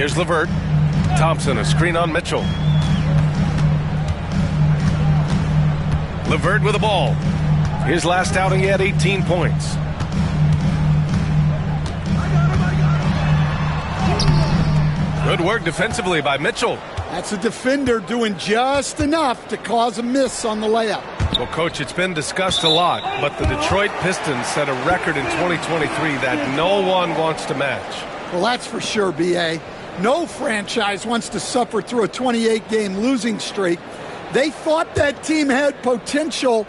Here's LeVert. Thompson, a screen on Mitchell. LeVert with the ball. His last outing, he had 18 points. Good work defensively by Mitchell. That's a defender doing just enough to cause a miss on the layup. Well, Coach, it's been discussed a lot, but the Detroit Pistons set a record in 2023 that no one wants to match. Well, that's for sure, B.A. No franchise wants to suffer through a 28-game losing streak. They thought that team had potential.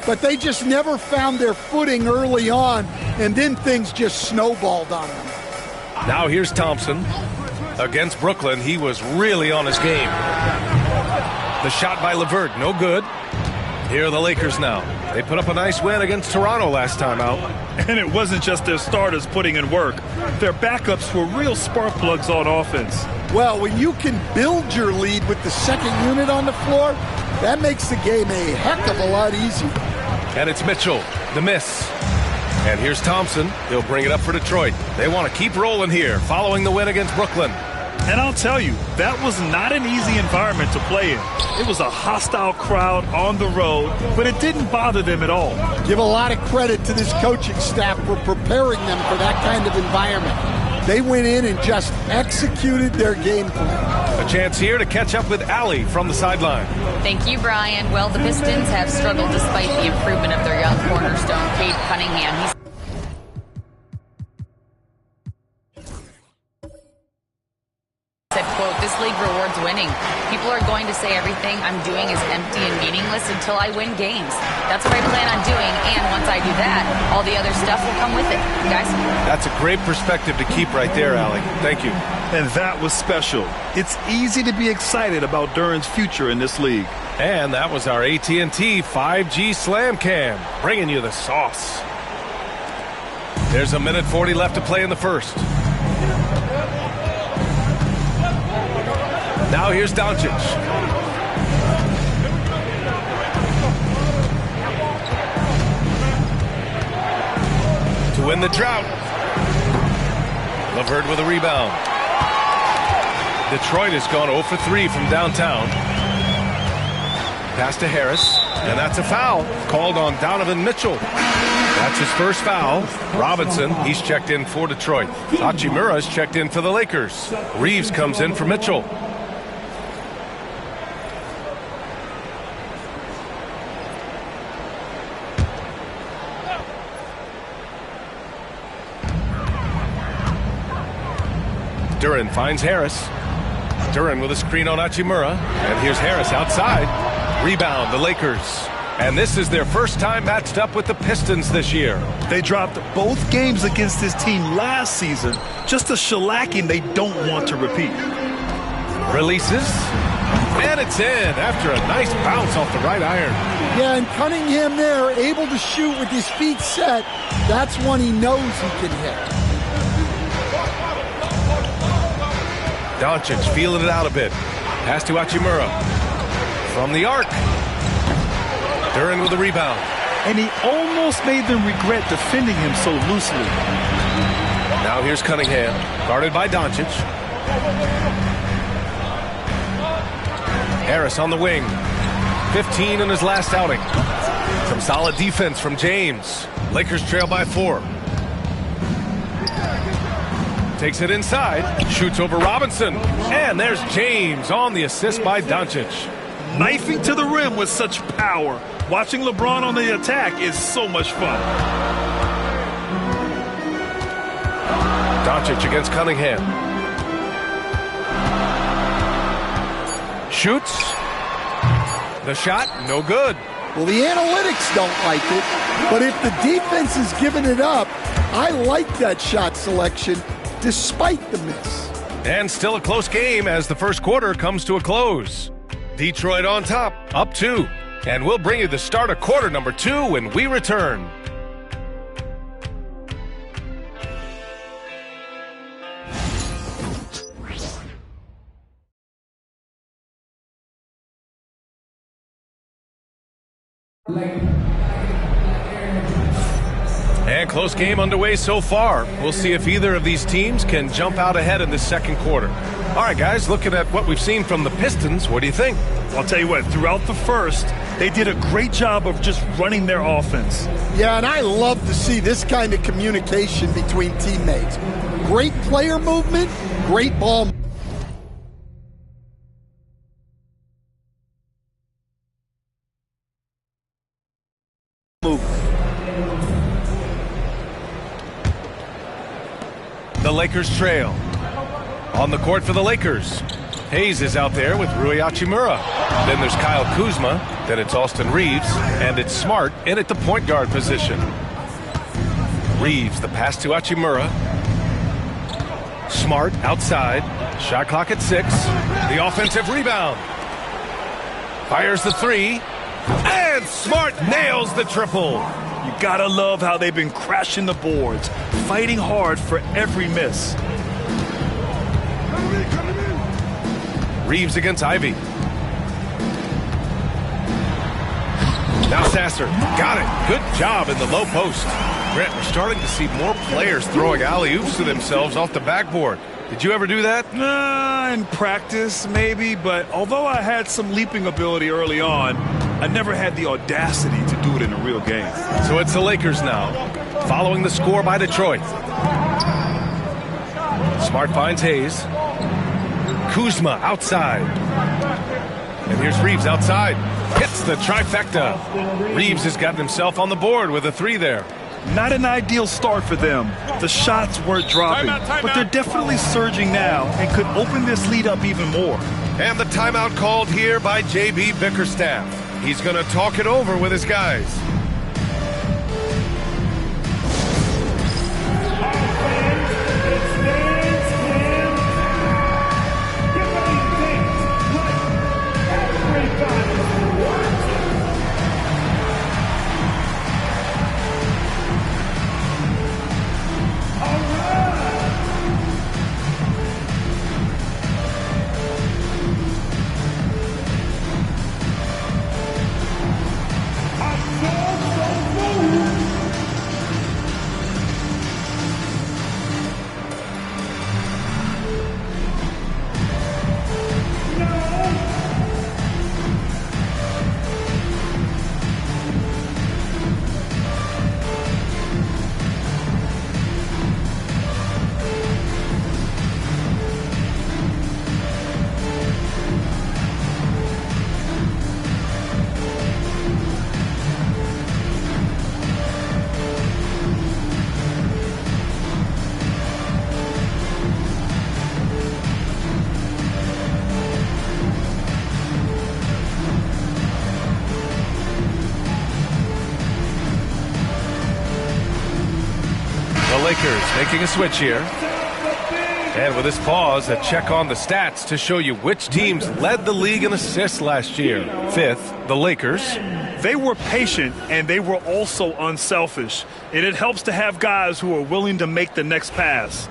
But they just never found their footing early on, and then things just snowballed on them. Now here's Thompson. Against Brooklyn, he was really on his game. The shot by LeVert, no good. Here are the Lakers now. They put up a nice win against Toronto last time out. And it wasn't just their starters putting in work. Their backups were real spark plugs on offense. Well, when you can build your lead with the second unit on the floor, that makes the game a heck of a lot easier. And it's Mitchell, the miss. And here's Thompson. He'll bring it up for Detroit. They want to keep rolling here following the win against Brooklyn. And I'll tell you, that was not an easy environment to play in. It was a hostile crowd on the road, but it didn't bother them at all. Give a lot of credit to this coaching staff for preparing them for that kind of environment. They went in and just executed their game plan. A chance here to catch up with Allie from the sideline. Thank you, Brian. Well, the Pistons have struggled despite the improvement of their young cornerstone, Cade Cunningham. Said, quote, "This league rewards winning. People are going to say everything I'm doing is empty and meaningless until I win games. That's what I plan on doing, and once I do that, all the other stuff will come with it." Guys? That's a great perspective to keep right there, Allie. Thank you. And that was special. It's easy to be excited about Duran's future in this league. And that was our AT&T 5G Slam Cam, bringing you the sauce. There's a minute 40 left to play in the first. Now here's Doncic. To win the drought. LeVert with a rebound. Detroit has gone 0 for 3 from downtown. Pass to Harris, and that's a foul called on Donovan Mitchell. That's his first foul. Robinson, he's checked in for Detroit. Hachimura's checked in for the Lakers. Reeves comes in for Mitchell. Duran finds Harris. Duran with a screen on Hachimura. And here's Harris outside. Rebound, the Lakers. And this is their first time matched up with the Pistons this year. They dropped both games against this team last season. Just a shellacking they don't want to repeat. Releases. And it's in after a nice bounce off the right iron. Yeah, and Cunningham there, able to shoot with his feet set. That's one he knows he can hit. Doncic feeling it out a bit. Pass to Hachimura. From the arc. Duran with the rebound. And he almost made them regret defending him so loosely. Now here's Cunningham, guarded by Doncic. Harris on the wing. 15 in his last outing. Some solid defense from James. Lakers trail by 4. Takes it inside, shoots over Robinson, and there's James on the assist by Doncic. Knifing to the rim with such power. Watching LeBron on the attack is so much fun. Doncic against Cunningham. Shoots. The shot, no good. Well, the analytics don't like it, but if the defense is giving it up, I like that shot selection. Despite the miss. And still a close game as the first quarter comes to a close. Detroit on top, up 2. And we'll bring you the start of quarter number 2 when we return. And close game underway so far. We'll see if either of these teams can jump out ahead in the second quarter. All right, guys, looking at what we've seen from the Pistons, what do you think? I'll tell you what, throughout the first, they did a great job of just running their offense. Yeah, and I love to see this kind of communication between teammates. Great player movement, great ball movement. The Lakers trail. On the court for the Lakers, Hayes is out there with Rui Hachimura. Then there's Kyle Kuzma. Then it's Austin Reeves. And it's Smart in at the point guard position. Reeves, the pass to Hachimura. Smart outside. Shot clock at 6. The offensive rebound. Fires the 3. And Smart nails the triple. You gotta love how they've been crashing the boards, fighting hard for every miss. Reeves against Ivy. Now Sasser. Got it. Good job in the low post. Grant, we're starting to see more players throwing alley-oops to themselves off the backboard. Did you ever do that? In practice, maybe, but although I had some leaping ability early on, I never had the audacity to do it in a real game. So it's the Lakers now, following the score by Detroit. Smart finds Hayes. Kuzma outside. And here's Reeves outside. Hits the trifecta. Reeves has gotten himself on the board with a 3 there. Not an ideal start for them. The shots weren't dropping, but they're definitely surging now and could open this lead up even more. And the timeout called here by J.B. Bickerstaff. He's going to talk it over with his guys. Lakers making a switch here. And with this pause, a check on the stats to show you which teams led the league in assists last year. 5th, the Lakers. They were patient, and they were also unselfish. And it helps to have guys who are willing to make the next pass.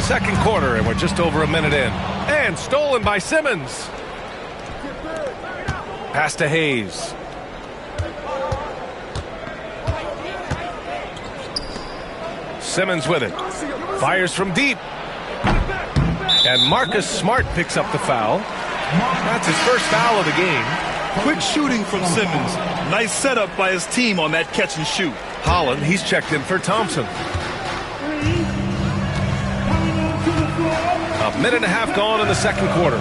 Second quarter, and we're just over a minute in. And stolen by Simmons. Pass to Hayes. Simmons with it. Fires from deep. And Marcus Smart picks up the foul. That's his first foul of the game. Quick shooting from Simmons. Nice setup by his team on that catch and shoot. Holland, he's checked in for Thompson. A minute and a half gone in the second quarter.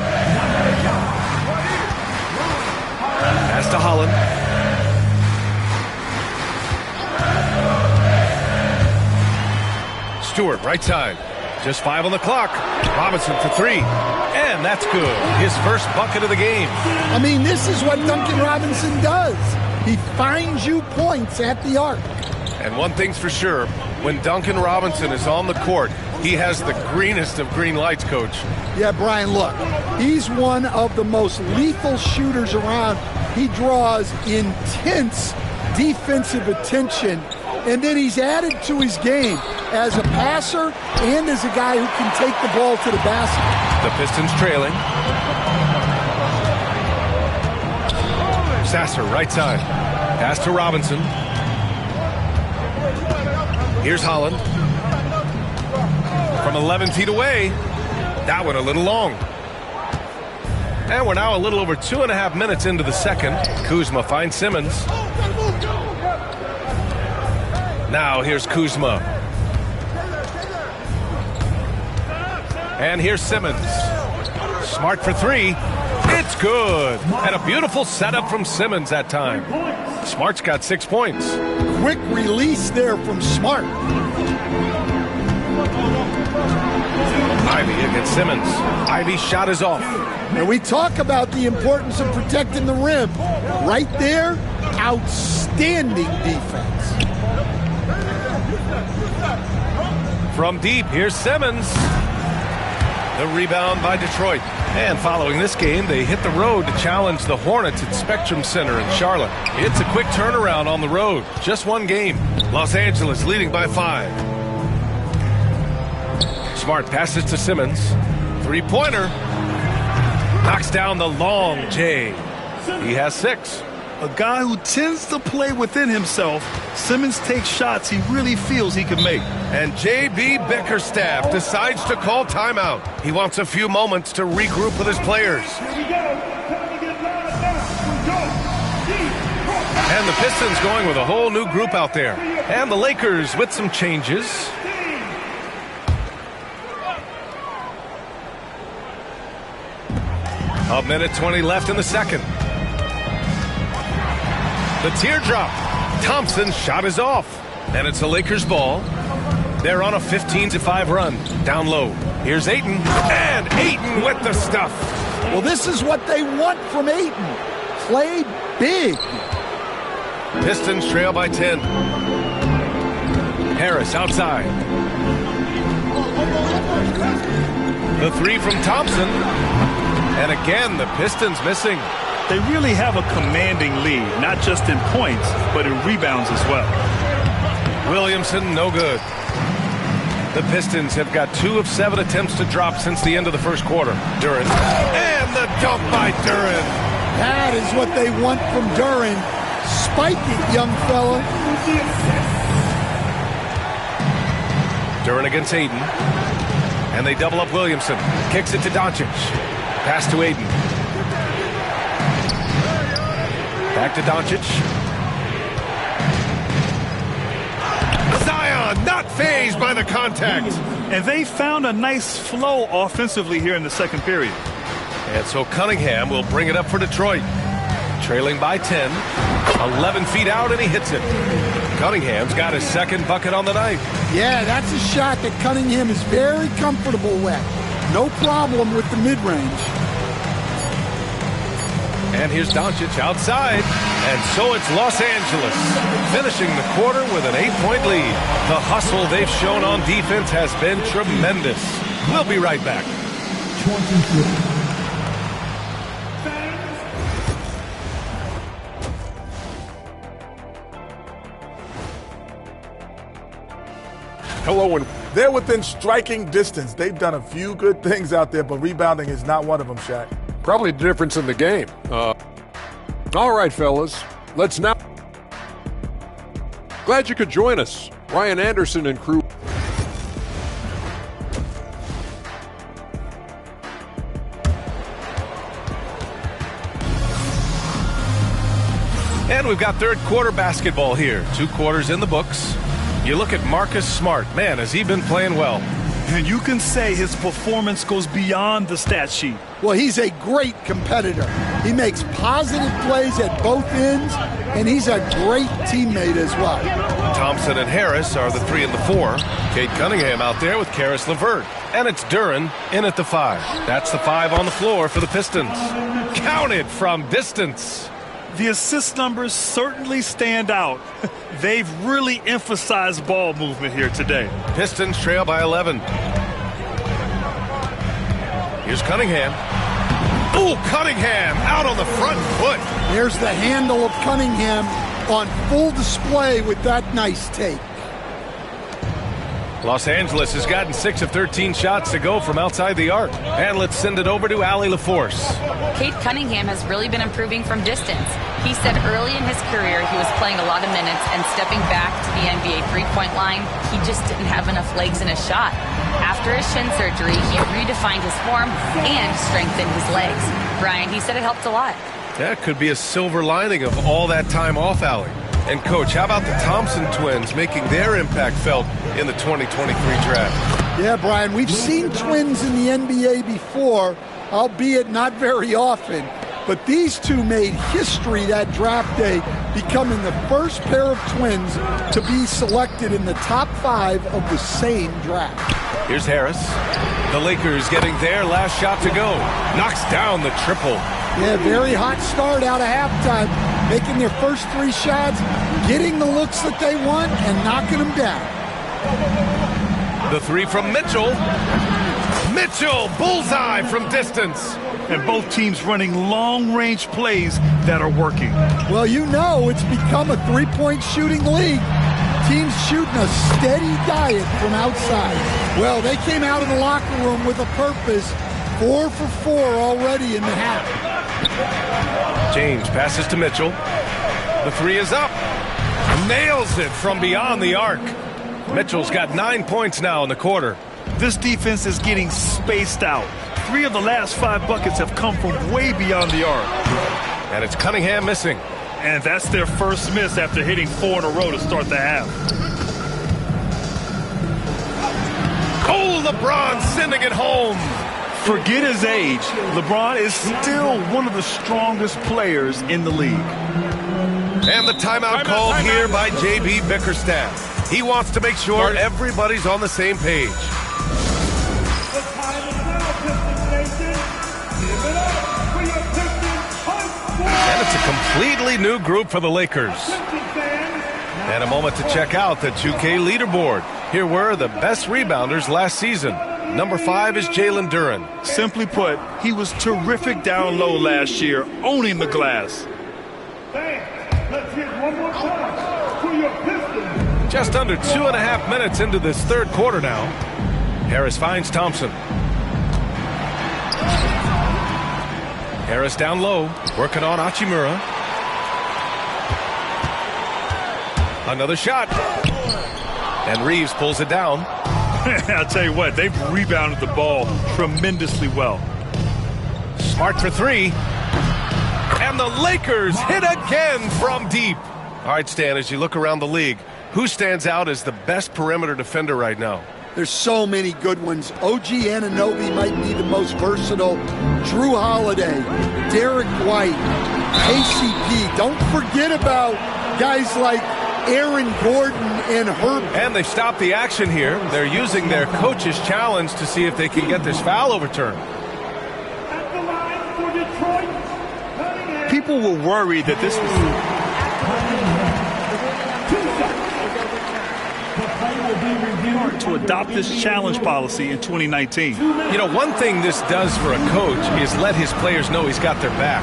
Pass to Holland. Stewart, right side. Just 5 on the clock. Robinson for 3. And that's good. His first bucket of the game. I mean, this is what Duncan Robinson does. He finds you points at the arc. And one thing's for sure, when Duncan Robinson is on the court, he has the greenest of green lights, Coach. Yeah, Brian, look, he's one of the most lethal shooters around. He draws intense defensive attention, and then he's added to his game as a passer and as a guy who can take the ball to the basket. The Pistons trailing. Sasser, right side. Pass to Robinson. Here's Holland. From 11 feet away. That one a little long. And we're now a little over 2.5 minutes into the second. Kuzma finds Simmons. Now here's Kuzma. And here's Simmons. Smart for three. It's good. And a beautiful setup from Simmons that time. Smart's got 6 points. Quick release there from Smart. Ivy against Simmons. Ivy's shot is off. And we talk about the importance of protecting the rim. Right there, outstanding defense. From deep, here's Simmons. The rebound by Detroit. And following this game, they hit the road to challenge the Hornets at Spectrum Center in Charlotte. It's a quick turnaround on the road. Just one game. Los Angeles leading by 5. Smart passes to Simmons. Three-pointer. Knocks down the long J. He has 6. A guy who tends to play within himself, Simmons takes shots he really feels he can make. And J.B. Bickerstaff decides to call timeout. He wants a few moments to regroup with his players. And the Pistons going with a whole new group out there. And the Lakers with some changes. A minute 20 left in the second. The teardrop. Thompson's shot is off. And it's a Lakers ball. They're on a 15-5 run. Down low. Here's Ayton. And Ayton with the stuff. Well, this is what they want from Ayton. Play big. Pistons trail by 10. Harris outside. The three from Thompson. And again, the Pistons missing. They really have a commanding lead, not just in points, but in rebounds as well. Williamson, no good. The Pistons have got 2 of 7 attempts to drop since the end of the first quarter. Duren. And the dunk by Duren. That is what they want from Duren. Spike it, young fella. Duren against Ayton. And they double up Williamson. Kicks it to Doncic. Pass to Ayton. Back to Doncic. Zion not fazed by the contact. And they found a nice flow offensively here in the second period. And so Cunningham will bring it up for Detroit. Trailing by 10. 11 feet out and he hits it. Cunningham's got his second bucket on the night. Yeah, that's a shot that Cunningham is very comfortable with. No problem with the mid-range. And here's Doncic outside. And so it's Los Angeles finishing the quarter with an 8-point lead. The hustle they've shown on defense has been tremendous. We'll be right back. Hello, and they're within striking distance. They've done a few good things out there, but rebounding is not one of them, Shaq. Probably the difference in the game. All right, fellas, let's now. Glad you could join us. Ryan Anderson and crew. And we've got third quarter basketball here. 2 quarters in the books. You look at Marcus Smart. Man, has he been playing well. And you can say his performance goes beyond the stat sheet. Well, he's a great competitor. He makes positive plays at both ends, and he's a great teammate as well. Thompson and Harris are the 3 and the 4. Cade Cunningham out there with Karis LeVert. And it's Duren in at the 5. That's the 5 on the floor for the Pistons. Counted from distance. The assist numbers certainly stand out. They've really emphasized ball movement here today. Pistons trail by 11. Here's Cunningham. Ooh, Cunningham out on the front foot. There's the handle of Cunningham on full display with that nice take. Los Angeles has gotten 6 of 13 shots to go from outside the arc. And let's send it over to Allie LaForce. Cade Cunningham has really been improving from distance. He said early in his career he was playing a lot of minutes and stepping back to the NBA three-point line, he just didn't have enough legs in his shot. After his shin surgery, he redefined his form and strengthened his legs. Brian, he said it helped a lot. That could be a silver lining of all that time off, Allie. And, Coach, how about the Thompson twins making their impact felt in the 2023 draft? Yeah, Brian, we've seen twins in the NBA before, albeit not very often. But these two made history that draft day, becoming the first pair of twins to be selected in the top 5 of the same draft. Here's Harris. The Lakers getting their last shot to go. Knocks down the triple. Yeah, very hot start out of halftime, making their first 3 shots, getting the looks that they want, and knocking them down. The 3 from Mitchell. Mitchell, bullseye from distance. And both teams running long-range plays that are working. Well, you know it's become a three-point shooting league. Teams shooting a steady diet from outside. Well, they came out of the locker room with a purpose. 4 for 4 already in the half. James passes to Mitchell. The 3 is up. Nails it from beyond the arc. Mitchell's got 9 points now in the quarter. This defense is getting spaced out. 3 of the last 5 buckets have come from way beyond the arc. And it's Cunningham missing. And that's their first miss after hitting 4 in a row to start the half. Oh, LeBron sending it home. Forget his age. LeBron is still one of the strongest players in the league. And the timeout called here by J.B. Bickerstaff. He wants to make sure everybody's on the same page. And it's a completely new group for the Lakers. And a moment to check out the 2K leaderboard. Here were the best rebounders last season. Number 5 is Jalen Duren. Simply put, he was terrific down low last year, owning the glass. Let's hit one more time for your Pistons. Just under 2.5 minutes into this third quarter now. Harris finds Thompson. Harris down low, working on Hachimura. Another shot. And Reeves pulls it down. I'll tell you what, they've rebounded the ball tremendously well. Smart for 3. And the Lakers hit again from deep. All right, Stan, as you look around the league, who stands out as the best perimeter defender right now? There's so many good ones. OG Anunoby might be the most versatile. Drew Holiday, Derek White, KCP. Don't forget about guys like Aaron Gordon and Herb. And they stopped the action here. They're using their coach's challenge to see if they can get this foul overturned. At the line for Detroit. People were worried that this was... to adopt this challenge policy in 2019. You know, one thing this does for a coach is let his players know he's got their back.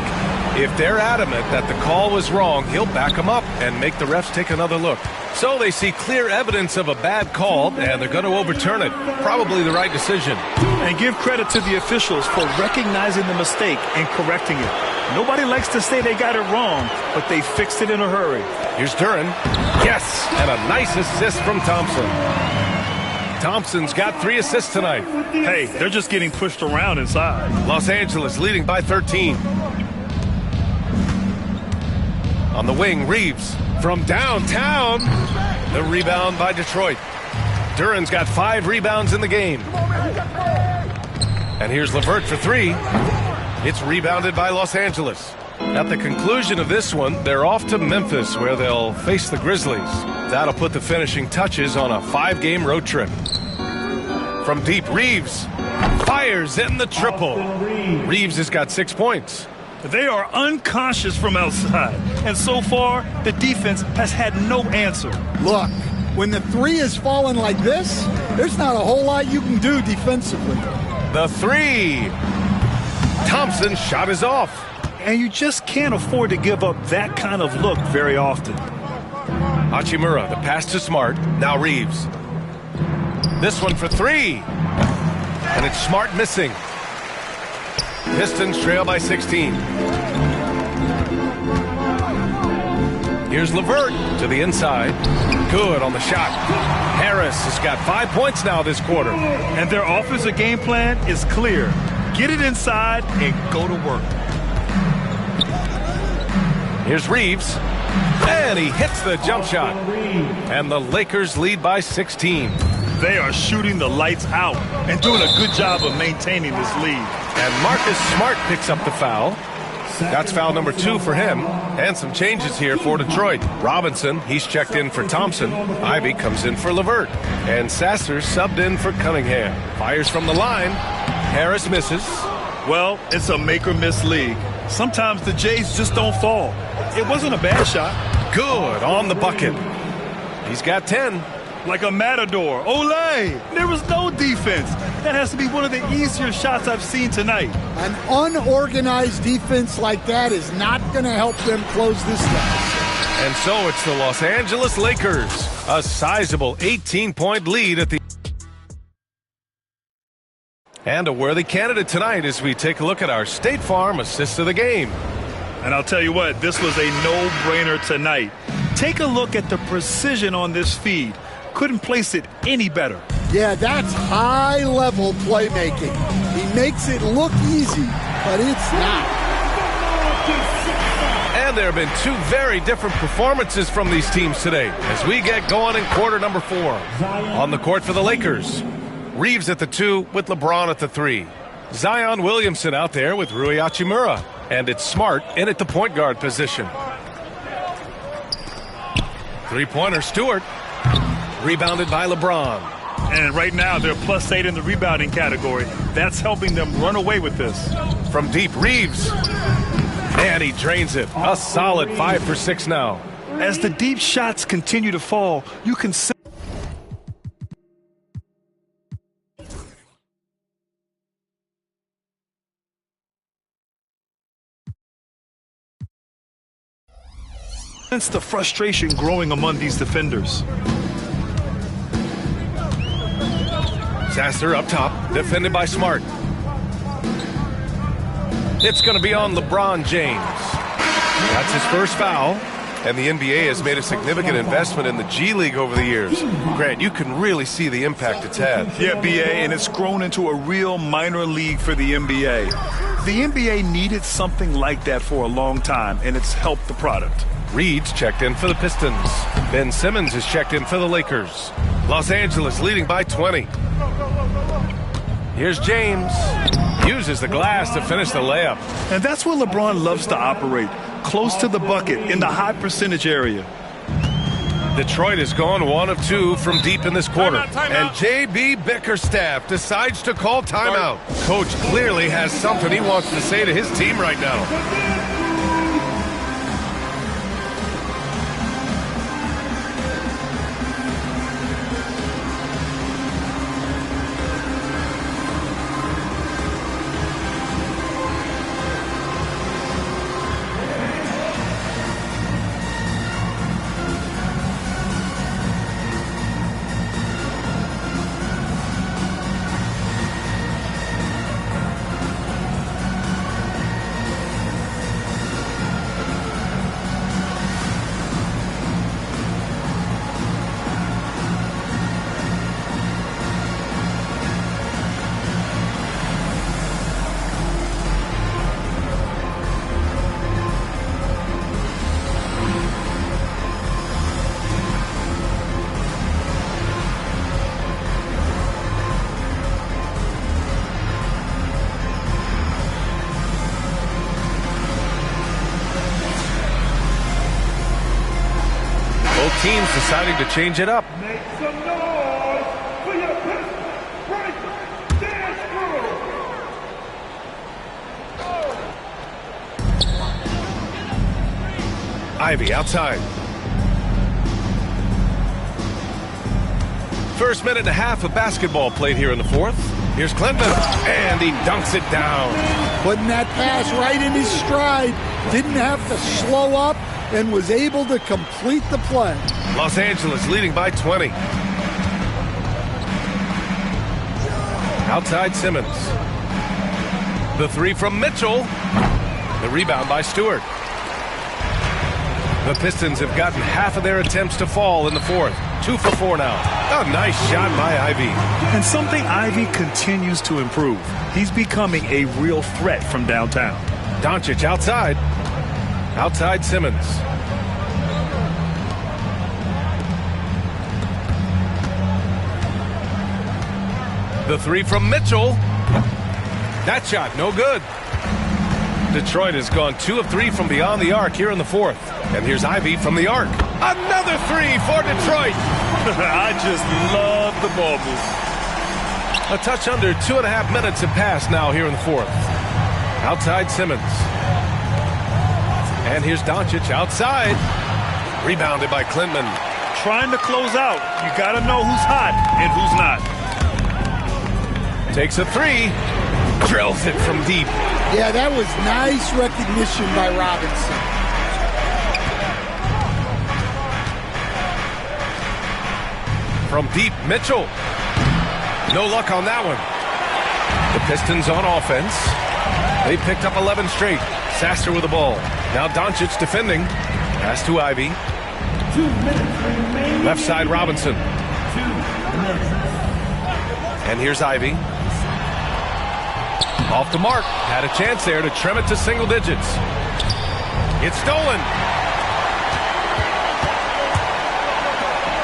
If they're adamant that the call was wrong, he'll back them up and make the refs take another look. So they see clear evidence of a bad call, and they're going to overturn it. Probably the right decision. And give credit to the officials for recognizing the mistake and correcting it. Nobody likes to say they got it wrong, but they fixed it in a hurry. Here's Duren. Yes, and a nice assist from Thompson. Thompson's got 3 assists tonight. Hey, they're just getting pushed around inside. Los Angeles leading by 13. On the wing, Reeves from downtown. The rebound by Detroit. Duren's got 5 rebounds in the game. And here's LeVert for 3. It's rebounded by Los Angeles. At the conclusion of this one, they're off to Memphis, where they'll face the Grizzlies. That'll put the finishing touches on a 5-game road trip. From deep, Reeves fires in the triple. Reeves has got 6 points. They are unconscious from outside, and so far, the defense has had no answer. Look, when the 3 is falling like this, there's not a whole lot you can do defensively. The 3. Thompson's shot is off. And you just can't afford to give up that kind of look very often. Hachimura, the pass to Smart. Now Reeves. This one for three. And it's Smart missing. Pistons trail by 16. Here's LeVert to the inside. Good on the shot. Harris has got 5 points now this quarter. And their offensive game plan is clear. Get it inside and go to work. Here's Reeves. And he hits the jump shot. And the Lakers lead by 16. They are shooting the lights out and doing a good job of maintaining this lead. And Marcus Smart picks up the foul. That's foul number 2 for him. And some changes here for Detroit. Robinson, he's checked in for Thompson. Ivy comes in for LeVert. And Sasser subbed in for Cunningham. Fires from the line. Harris misses. Well, it's a make-or-miss league. Sometimes the Jays just don't fall. It wasn't a bad shot. Good on the bucket. He's got 10. Like a matador. Olay! There was no defense. That has to be one of the easier shots I've seen tonight. An unorganized defense like that is not going to help them close this deficit. And so it's the Los Angeles Lakers. A sizable 18-point lead at the... And a worthy candidate tonight as we take a look at our State Farm assist of the game. And I'll tell you what, this was a no-brainer tonight. Take a look at the precision on this feed. Couldn't place it any better. Yeah, that's high-level playmaking. He makes it look easy, but it's not. And there have been 2 very different performances from these teams today as we get going in quarter number 4. On the court for the Lakers, Reeves at the 2 with LeBron at the 3. Zion Williamson out there with Rui Hachimura. And it's Smart in at the point guard position. Three-pointer, Stewart. Rebounded by LeBron. And right now, they're +8 in the rebounding category. That's helping them run away with this. From deep, Reeves. And he drains it. A solid 5 for 6 now. As the deep shots continue to fall, you can sense the frustration growing among these defenders. Sasser up top, defended by Smart. It's going to be on LeBron James. That's his first foul. And the NBA has made a significant investment in the G League over the years. Grant, you can really see the impact it's had. Yeah, BA, and it's grown into a real minor league for the NBA. The NBA needed something like that for a long time, and it's helped the product. Reed's checked in for the Pistons. Ben Simmons is checked in for the Lakers. Los Angeles leading by 20. Here's James. Uses the glass to finish the layup. And that's where LeBron loves to operate, close to the bucket in the high percentage area. Detroit has gone 1 of 2 from deep in this quarter. And J.B. Bickerstaff decides to call timeout. Coach clearly has something he wants to say to his team right now. Teams deciding to change it up. Make some noise for your Pistons break dance crew. Ivy outside. First minute and a half of basketball played here in the fourth. Here's Clinton, and he dunks it down. Putting that pass right in his stride. Didn't have to slow up and was able to complete the play. Los Angeles leading by 20. Outside Simmons. The three from Mitchell. The rebound by Stewart. The Pistons have gotten half of their attempts to fall in the fourth. 2 for 4 now. A nice shot by Ivy. And something Ivy continues to improve. He's becoming a real threat from downtown. Doncic outside. Outside Simmons. The three from Mitchell. That shot, no good. Detroit has gone 2 of 3 from beyond the arc here in the fourth. And here's Ivy from the arc. Another three for Detroit. I just love the ball move. A touch under 2.5 minutes have passed now here in the fourth. Outside Simmons. And here's Doncic outside. Rebounded by Klintman. Trying to close out. You got to know who's hot and who's not. Takes a three. Drills it from deep. Yeah, that was nice recognition by Robinson. From deep, Mitchell. No luck on that one. The Pistons on offense. They picked up 11 straight. Sasser with the ball. Now Doncic defending. Pass to Ivy. 2 minutes remaining. Left side Robinson. 2 minutes. And here's Ivy. Off the mark. Had a chance there to trim it to single digits. It's stolen.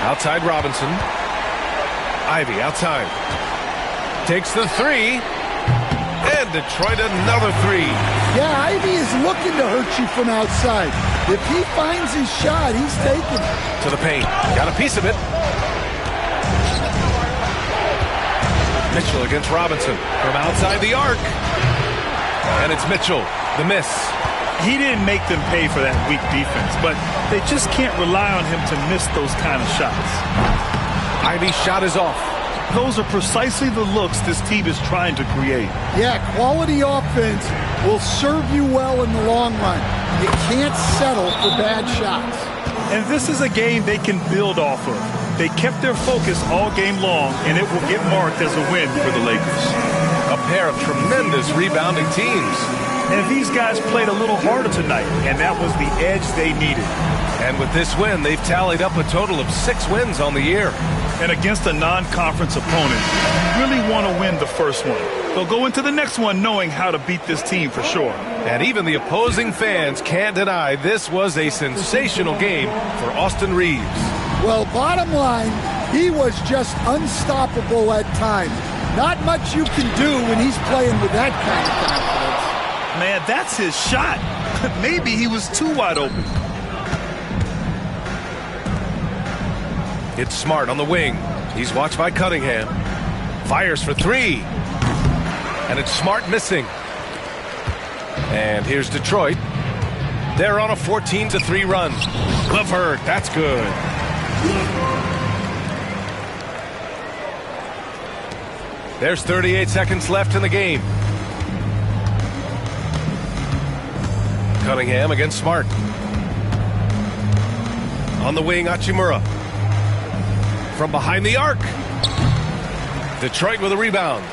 Outside Robinson. Ivy outside. Takes the three. And Detroit another three. Yeah, Ivy is looking to hurt you from outside. If he finds his shot, he's taking it. To the paint. Got a piece of it. Mitchell against Robinson from outside the arc. And it's Mitchell, the miss. He didn't make them pay for that weak defense, but they just can't rely on him to miss those kind of shots. Ivy's shot is off. Those are precisely the looks this team is trying to create. Yeah, quality offense will serve you well in the long run. You can't settle for bad shots. And this is a game they can build off of. They kept their focus all game long, and it will get marked as a win for the Lakers. A pair of tremendous rebounding teams. And these guys played a little harder tonight, and that was the edge they needed. And with this win, they've tallied up a total of 6 wins on the year. And against a non-conference opponent, you really want to win the first one. They'll go into the next one knowing how to beat this team for sure. And even the opposing fans can't deny this was a sensational game for Austin Reeves. Well, bottom line, he was just unstoppable at times. Not much you can do when he's playing with that kind of confidence. Man, that's his shot. Maybe he was too wide open. It's Smart on the wing. He's watched by Cunningham. Fires for three. And it's Smart missing. And here's Detroit. They're on a 14-3 run. LeVert, that's good. There's 38 seconds left in the game. Cunningham against Smart. On the wing, Hachimura. From behind the arc. Detroit with a rebound.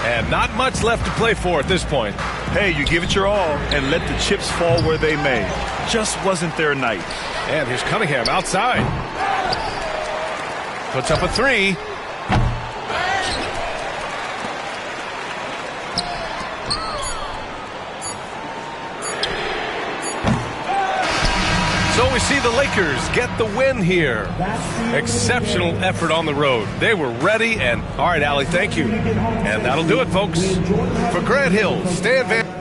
And not much left to play for at this point. Hey, you give it your all and let the chips fall where they may. Just wasn't their night. And here's Cunningham outside. Puts up a three. So we see the Lakers get the win here. Exceptional effort on the road. They were ready and, all right, Allie, thank you. And that'll do it, folks. For Grant Hill, Stan Van...